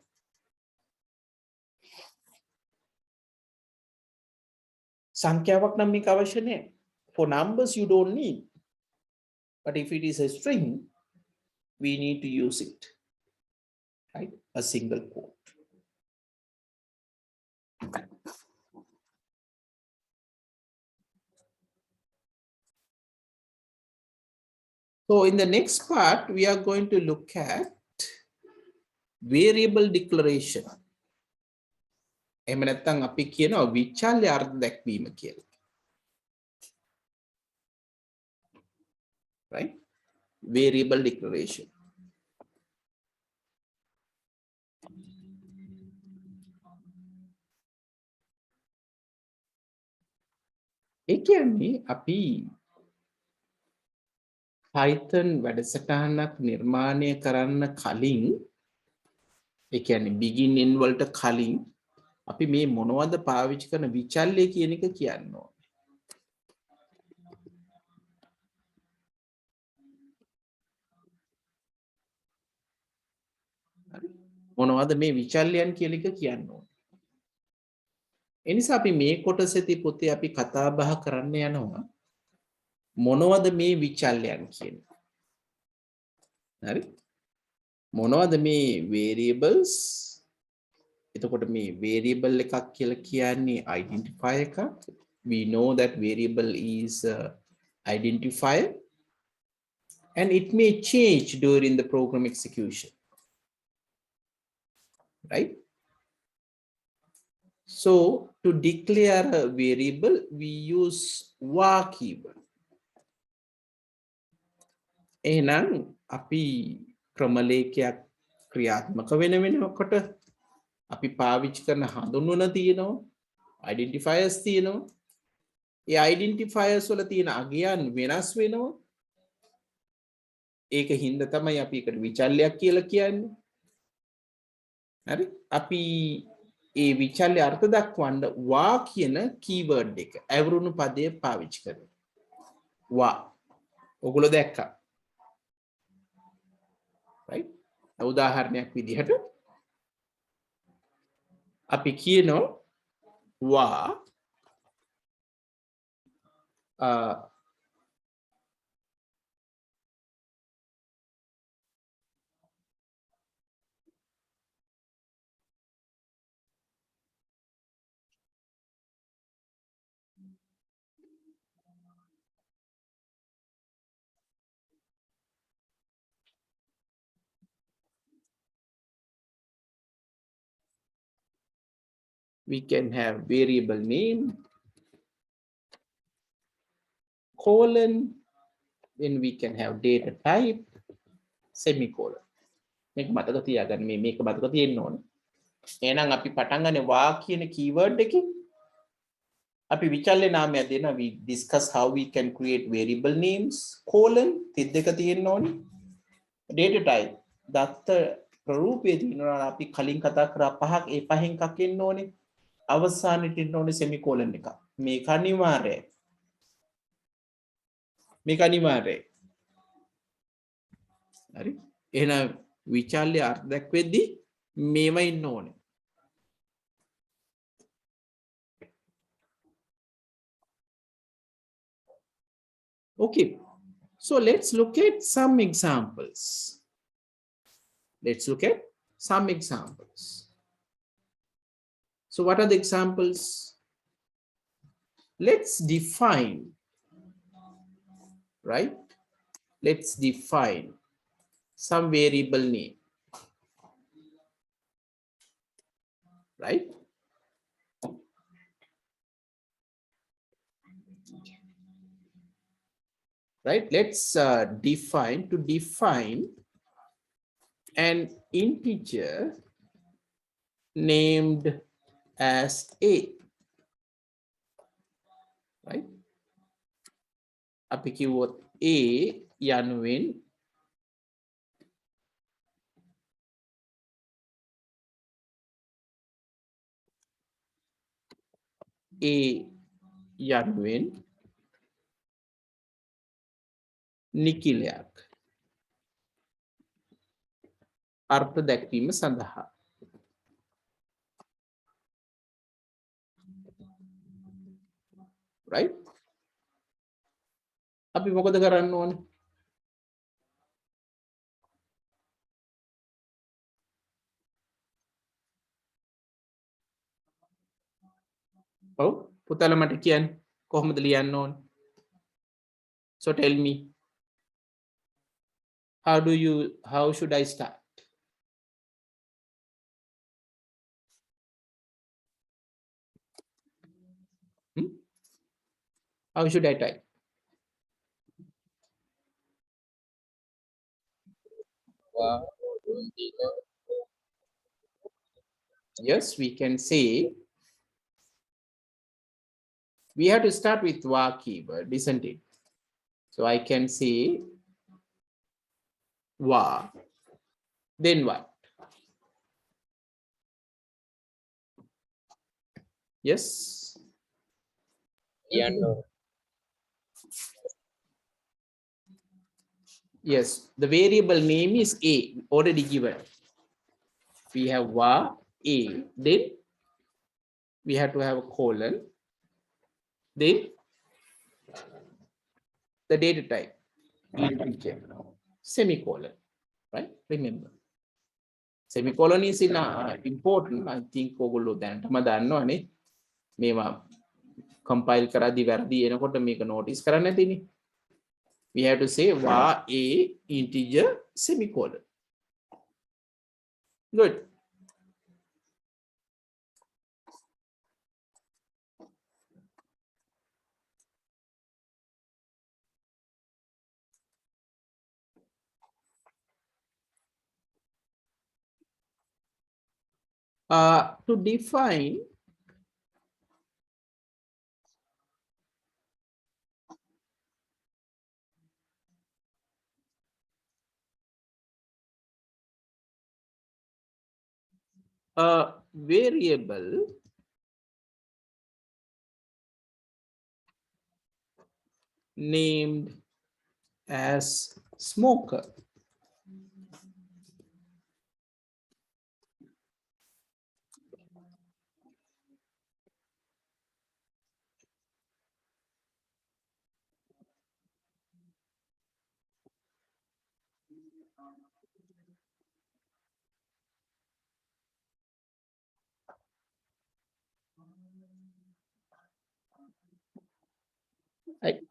සංඛ්‍යාවක් නම් මේක අවශ්‍ය නැහැ. For numbers you don't need. But if it is a string, we need to use it. Right? A single quote. So in the next part, we are going to look at variable declaration. එහෙම නැත්නම් අපි කියනවා විචල්්‍ය අර්ථ දැක්වීම කියලා. Right? Variable declaration. ඒ කියන්නේ අපි Python වැඩසටහනක් නිර්මාණය කරන්න කලින් ඒ කියන්නේ begin වලට කලින් අපි මේ මොනවද පාවිච්චි කරන විචල්්‍ය කියන එක කියන්න ඕනේ. මොනවද මේ විචල්්‍යයන් කියන එක කියන්න ඕනේ. ඒ නිසා අපි මේ කොටසේදී පුතේ අපි කතා බහ කරන්න යනවා මොනවද මේ විචල්්‍යයන් කියන්නේ. හරි? මොනවද මේ variables? එතකොට මේ variable එකක් කියලා කියන්නේ identifier එකක්. We know that variable is identifier and it may change during the program execution. Right? So to declare a variable, we use var keyword. එහෙනම් අපි ක්‍රමලේඛයක් ක්‍රියාත්මක වෙනකොට අපි පාවිච්චි කරන හඳුන්වන තියෙනවා identifiers තියෙනවා. ඒ identifiers වල තියෙන අගයන් වෙනස් වෙනවා. ඒක හින්දා තමයි අපි ඒකට විචල්්‍යයක් කියලා කියන්නේ. හරි? අපි ඒ විචල්්‍ය අර්ථ දක්වන්න වා කියන කීවර්ඩ් එක ඇවරුණු පදය පාවිච්චි කරනවා. වා. ඔගොල්ලෝ දැක්කා. Right? උදාහරණයක් විදිහට අපි කියනවා වා we can have variable name, colon, then we can have data type, semicolon. මේක මතක තියාගන්න මේක මතක තියෙන්න ඕන. එහෙනම් අපි පටන් ගන්නේ වා කියන keyword එකකින්. අපි විචල්්‍ය නාමයක් දෙනවා. We discuss how we can create variable names, colon, තිද්දක තියෙන්න ඕනේ. data type, දත්ත ප්‍රරූපයේ තියෙනවා. අපි කලින් කතා කරා පහක් ඒ පහෙන් එකක් එන්න ඕනේ. අවසානයේ තියෙන්න ඕනේ semicolon එක. මේක අනිවාර්යයි. මේක අනිවාර්යයි. හරි? එහෙනම් විචල්්‍ය අර්ථ දක්වෙද්දී මේවා ඉන්න ඕනේ. Okay. So let's look at some examples. Let's look at some examples. So what are the examples? Let's define, right, let's define some variable name, right? Right, let's define an integer named as a, right? අපි කිව්වොත් a යනුවෙන් a යනුවෙන් නිකිලයක් අර්ථ දැක්වීම සඳහා, right? අපි මොකද කරන්න ඕනේ? ඔව් පුතාලා මට කියන්න කොහොමද ලියන්න ඕනේ? So tell me, how should I start? How should I type? Yes, we can say we have to start with wa keyword, isn't it? So I can say wa, then what? Yes. Yes, the variable name is a, already given. We have va a, then we have to have a colon, then the data type integer, semicolon, right? Remember, semicolon is important. I think ඔයගොල්ලෝ දැනටම දන්නවනේ මේවා compile කරද්දී වැරදි එනකොට මේක notice කරන්න ඇතිනේ. We have to say var a integer semicolon. Good. To define a variable named as smoker,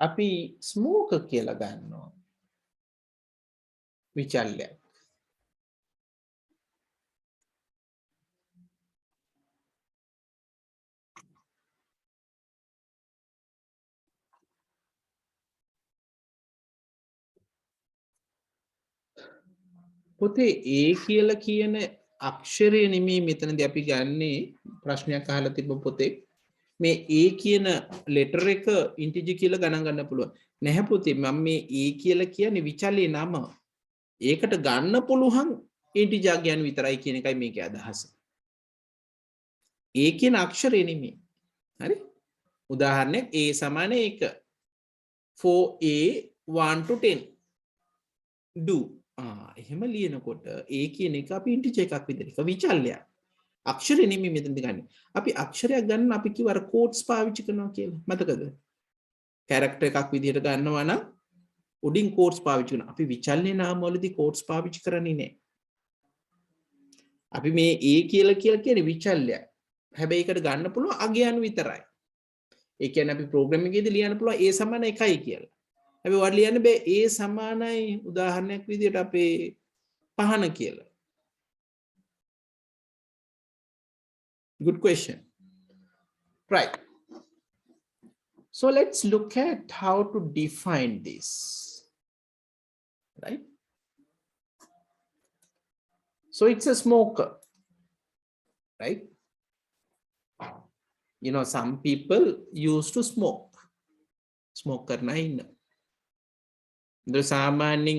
අපි smoker කියලා ගන්නවා විචල්‍යයක්. පොතේ a කියලා කියන අක්ෂරය නෙමෙයි මෙතනදී අපි ගන්නේ. ප්‍රශ්නයක් අහලා තිබ්බ පොතේ මේ a කියන letter එක integer කියලා ගණන් ගන්න පුළුවන්. නැහැ පොතේ මම මේ a කියලා කියන්නේ විචල්්‍ය නම. ඒකට ගන්න පුළුවන් integer ගැන විතරයි කියන එකයි මේකේ අදහස. a කියන අක්ෂරය නෙමෙයි. හරි? උදාහරණයක් a සමාන 1. 4a 1 to 10 do. එහෙම ලියනකොට a කියන එක අපි integer එකක් විදිහට විචල්‍යයක්. අක්ෂරය නෙමෙයි මෙතනදී ගන්න. අපි අක්ෂරයක් ගන්න අපි කිව්ව අර quotes පාවිච්චි කරනවා කියලා. මතකද? character එකක් විදිහට ගන්නවා නම් උඩින් quotes පාවිච්චි කරනවා. අපි විචල්්‍ය නාම වලදී quotes පාවිච්චි කරන්නේ නැහැ. අපි මේ a කියලා කියන්නේ විචල්‍යයක්. හැබැයි ඒකට ගන්න පුළුවන් අගයන් විතරයි. ඒ කියන්නේ අපි program එකේදී ලියන්න පුළුවන් a සමාන 1යි කියලා. හැබැයි ඔයාලට ලියන්න බෑ A සමානයි උදාහරණයක් විදියට අපේ පහන කියලා. Good question. Right. So let's look at how to define this. Right. So it's a smoker. Right. You know, some people used to smoke. Smoker nine. The සාමාන්‍යයෙන්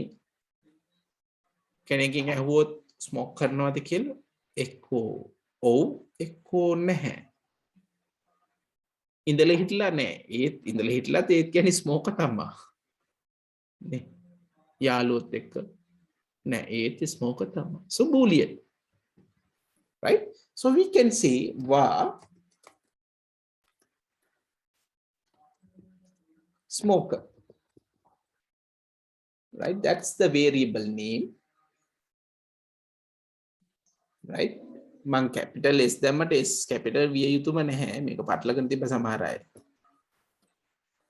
කෙනෙක්ගෙන් ඇහුවොත් ස්මෝක් කරනවද කියලා එක්කෝ ඔව් එක්කෝ නැහැ. ඉඳලා හිටලා නැහැ. ඒත් ඉඳලා හිටලා ඒත් කියන්නේ ස්මෝක තමයි. නේ. යාළුවොත් එක්ක නෑ ඒත් ස්මෝක තමයි. So boolean. Right? So we can say var smoker. Right? That's the variable name. Right? Man capital S දැම්මට S capital විය යුතුම නැහැ. මේක පටලගෙන තිබ්බ සමහර අය.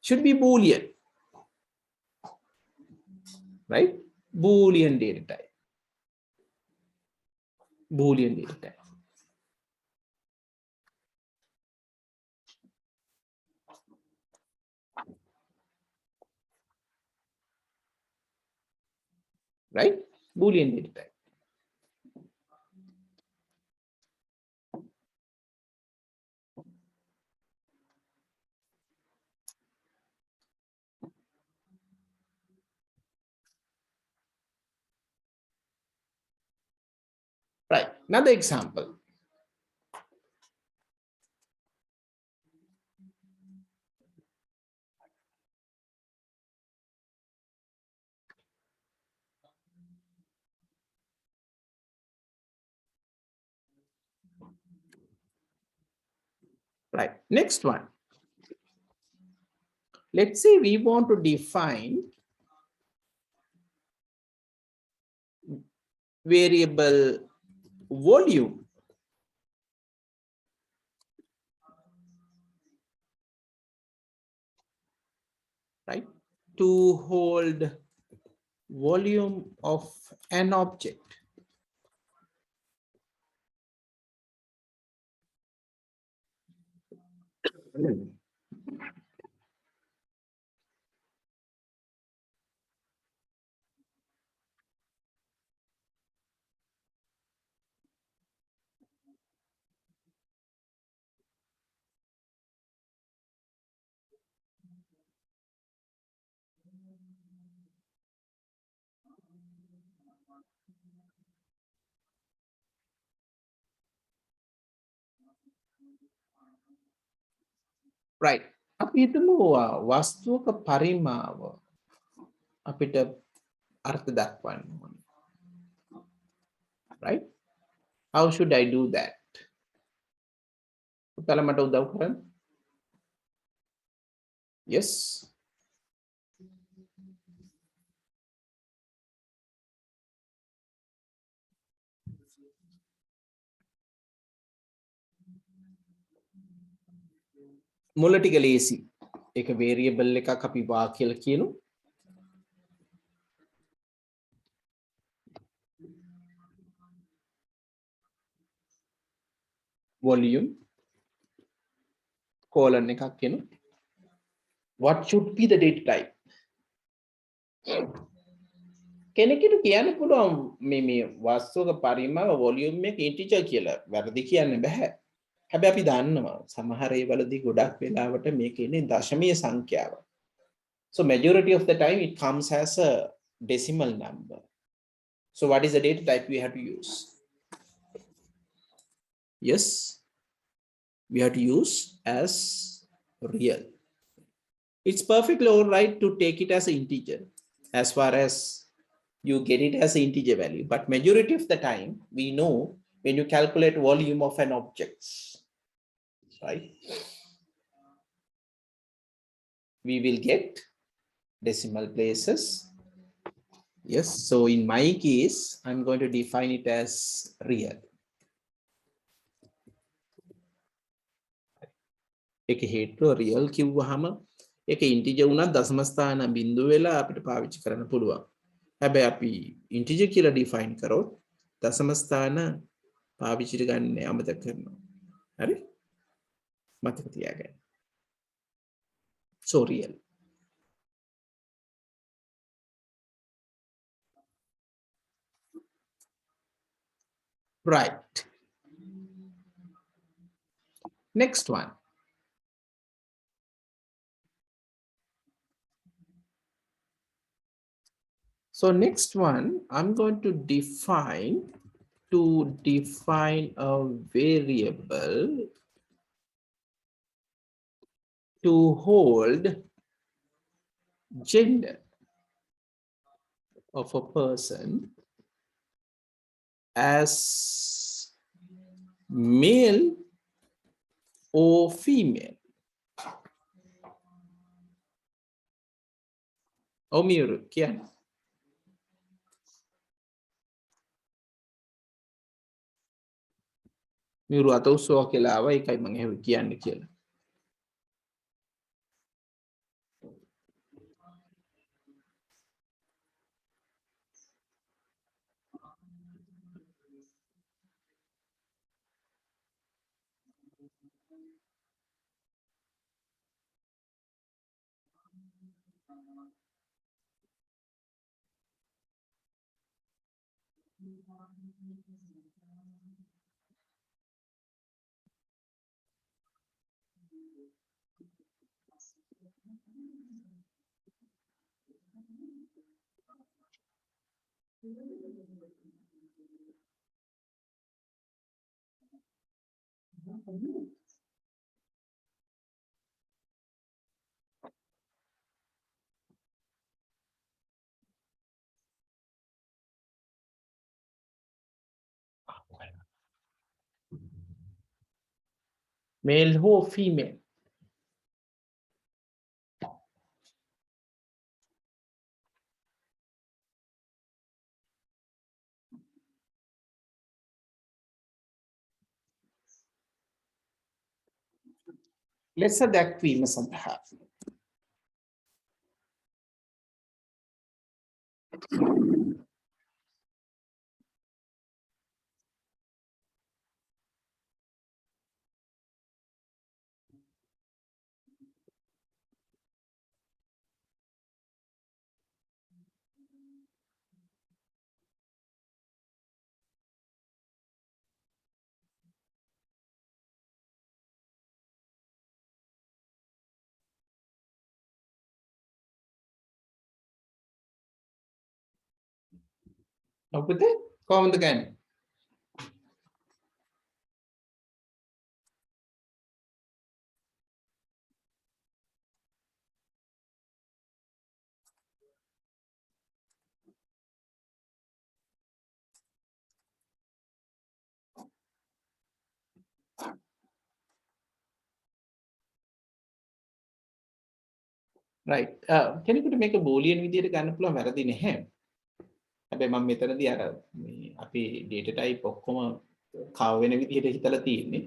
Should be boolean. Right? Boolean data type. Boolean data type. Right? Boolean data type. Right. Another example. Right. Next one. Let's say we want to define variable volume. Right? To hold volume of an object. Right. අපි හිතමු වස්තුවක පරිමාව අපිට අර්ථ දක්වන්න ඕනේ. Right? How should I do that? පුතාලා මට උදව් කරන්න. Yes. මුල ටික ලේසි. ඒක variable එකක් අපි වා කියලා කියනු. Volume colon එකක් කියනු. What should be the data type? කෙනෙකුට කියන්න පුළුවන් මේ වස්තුවක පරිමාව volume එක integer කියලා. වැරදි කියන්න බෑ. හැබැයි අපි දන්නවා සමහර ඒවලදී ගොඩක් වෙලාවට මේක ඉන්නේ දශමීය සංඛ්‍යාව. So majority of the time it comes as a decimal number. So what is the data type we have to use? Yes, we have to use as real. It's perfectly all right to take it as an integer as far as you get it as an integer value. But majority of the time we know when you calculate volume of an object, right, we will get decimal places. Yes, so in my case I'm going to define it as real. එක හේතුව real කිව්වහම ඒක integer වුණත් දශම ස්ථාන බිඳුව වෙලා අපිට පාවිච්චි කරන්න පුළුවන්. හැබැයි අපි ඉන්ටිජර් කියලා ඩිෆයින් කරොත් දශම ස්ථාන පාවිච්චිට ගන්න අමතක කරනවා. හරි? මතක තියාගන්න. So real. Right. Next one. So next one, I'm going to define a variable to hold gender of a person as male or female. Omiru, kiyan. Miru atau so කියලා ආවා ඒකයි මම එහෙම කියන්නේ කියලා. Male or female. Let's say දැක්වීම සඳහා. ඔබට කොහොමද ගන්නේ? Right. කෙනෙකුට මේක බෝලියන් විදියට ගන්න පුළුවන් වැරදි නැහැ. හැබැයි මම මෙතනදී අර මේ අපේ data type ඔක්කොම කව වෙන විදියට හිතලා තියෙන්නේ.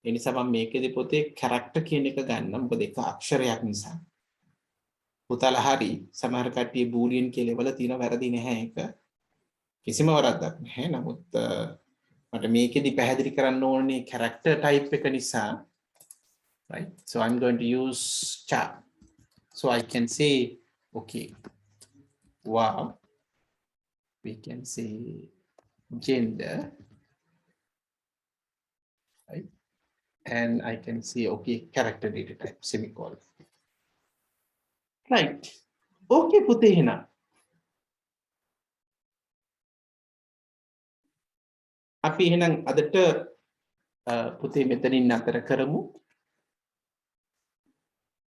ඒ නිසා මම මේකෙදි පොතේ character කියන එක ගන්න. මොකද ඒක අක්ෂරයක් නිසා. පුතාලා හරි සමහර කට්ටිය බූලියන් කියලා වල තියෙන වැරදි නැහැ ඒක. කිසිම වරදක් නැහැ. නමුත් මට මේකෙදි පැහැදිලි කරන්න ඕනේ character type එක නිසා. Right. So I'm going to use char. So I can say, okay, wow, we can say gender, right? And I can say, okay, character data type, semicolon. Right. Okay, පුතේ එහෙනම්. අපි එහෙනම් අදට පුතේ මෙතනින් නතර කරමු.